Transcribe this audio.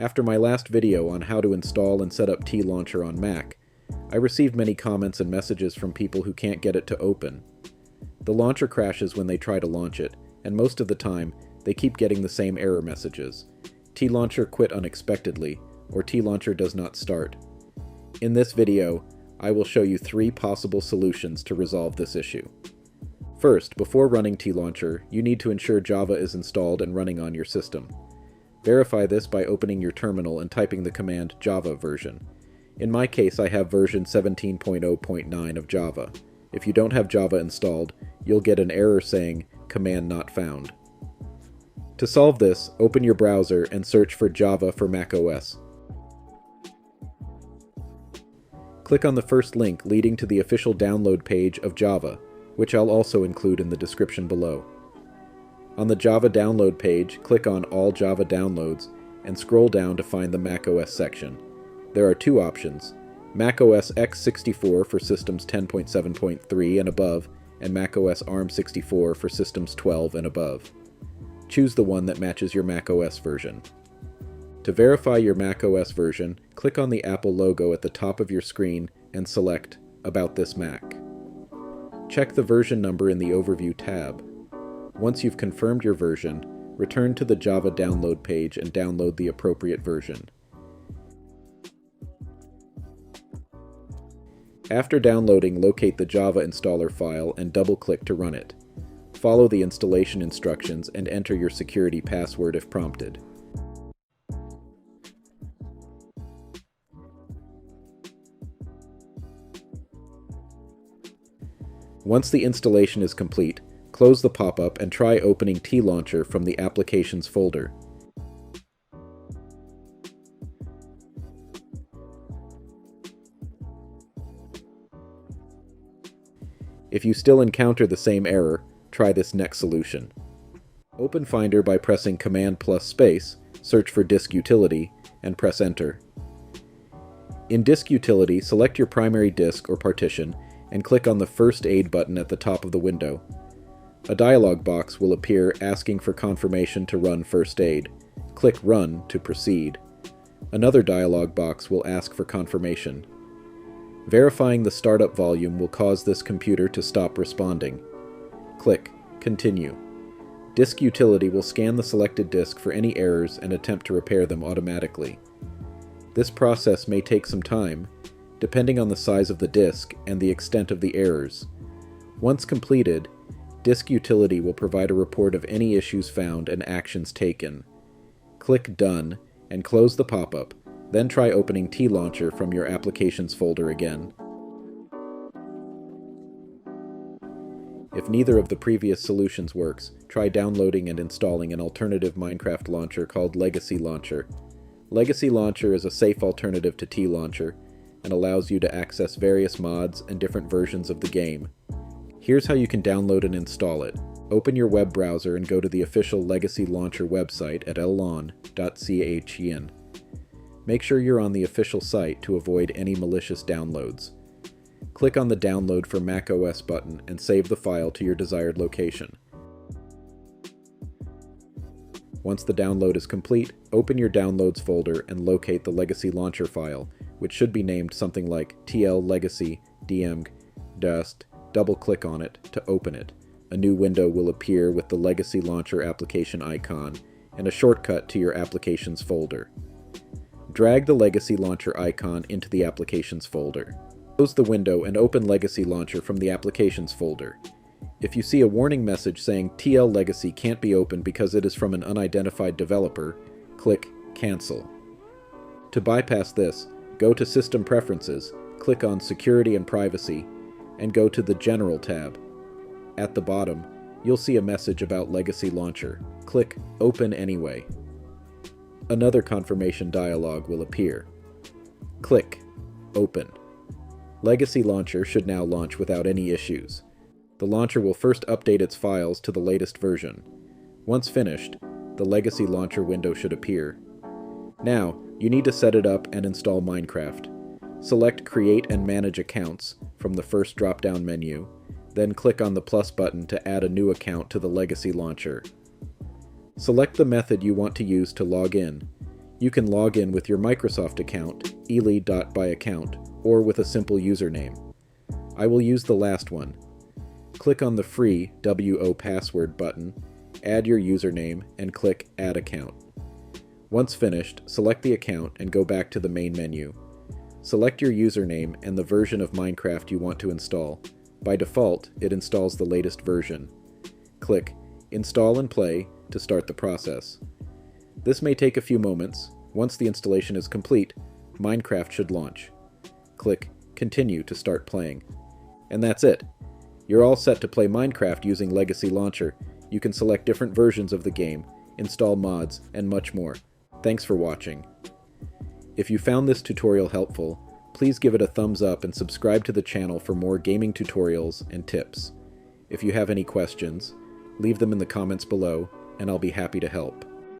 After my last video on how to install and set up Tlauncher on Mac, I received many comments and messages from people who can't get it to open. The launcher crashes when they try to launch it, and most of the time, they keep getting the same error messages. Tlauncher quit unexpectedly, or Tlauncher does not start. In this video, I will show you 3 possible solutions to resolve this issue. First, before running Tlauncher, you need to ensure Java is installed and running on your system. Verify this by opening your terminal and typing the command Java version. In my case, I have version 17.0.9 of Java. If you don't have Java installed, you'll get an error saying, "Command not found." To solve this, open your browser and search for Java for macOS. Click on the first link leading to the official download page of Java, which I'll also include in the description below. On the Java download page, click on All Java Downloads and scroll down to find the macOS section. There are 2 options: macOS x64 for systems 10.7.3 and above, and macOS ARM64 for systems 12 and above. Choose the one that matches your macOS version. To verify your macOS version, click on the Apple logo at the top of your screen and select About this Mac. Check the version number in the Overview tab. Once you've confirmed your version, return to the Java download page and download the appropriate version. After downloading, locate the Java installer file and double-click to run it. Follow the installation instructions and enter your security password if prompted. Once the installation is complete, close the pop-up and try opening Tlauncher from the Applications folder. If you still encounter the same error, try this next solution. Open Finder by pressing Command plus space, search for Disk Utility, and press Enter. In Disk Utility, select your primary disk or partition and click on the First Aid button at the top of the window. A dialog box will appear asking for confirmation to run First Aid. Click Run to proceed. Another dialog box will ask for confirmation. Verifying the startup volume will cause this computer to stop responding. Click Continue. Disk Utility will scan the selected disk for any errors and attempt to repair them automatically. This process may take some time, depending on the size of the disk and the extent of the errors. Once completed, Disk Utility will provide a report of any issues found and actions taken. Click Done and close the pop-up, then try opening Tlauncher from your Applications folder again. If neither of the previous solutions works, try downloading and installing an alternative Minecraft launcher called Legacy Launcher. Legacy Launcher is a safe alternative to Tlauncher and allows you to access various mods and different versions of the game. Here's how you can download and install it. Open your web browser and go to the official Legacy Launcher website at llaun.chin. Make sure you're on the official site to avoid any malicious downloads. Click on the Download for macOS button and save the file to your desired location. Once the download is complete, open your Downloads folder and locate the Legacy Launcher file, which should be named something like tl-legacy-dmg-dust. Double-click on it to open it. A new window will appear with the Legacy Launcher application icon and a shortcut to your Applications folder. Drag the Legacy Launcher icon into the Applications folder. Close the window and open Legacy Launcher from the Applications folder. If you see a warning message saying TL Legacy can't be opened because it is from an unidentified developer, click Cancel. To bypass this, go to System Preferences, click on Security and Privacy, and go to the General tab. At the bottom, you'll see a message about Legacy Launcher. Click Open Anyway. Another confirmation dialog will appear. Click Open. Legacy Launcher should now launch without any issues. The launcher will first update its files to the latest version. Once finished, the Legacy Launcher window should appear. Now, you need to set it up and install Minecraft. Select Create and Manage Accounts from the first drop-down menu, then click on the plus button to add a new account to the Legacy Launcher. Select the method you want to use to log in. You can log in with your Microsoft account, ely.byaccount, or with a simple username. I will use the last one. Click on the free WO Password button, add your username, and click Add Account. Once finished, select the account and go back to the main menu. Select your username and the version of Minecraft you want to install. By default, it installs the latest version. Click Install and Play to start the process. This may take a few moments. Once the installation is complete, Minecraft should launch. Click Continue to start playing. And that's it. You're all set to play Minecraft using Legacy Launcher. You can select different versions of the game, install mods, and much more. Thanks for watching. If you found this tutorial helpful, please give it a thumbs up and subscribe to the channel for more gaming tutorials and tips. If you have any questions, leave them in the comments below, and I'll be happy to help.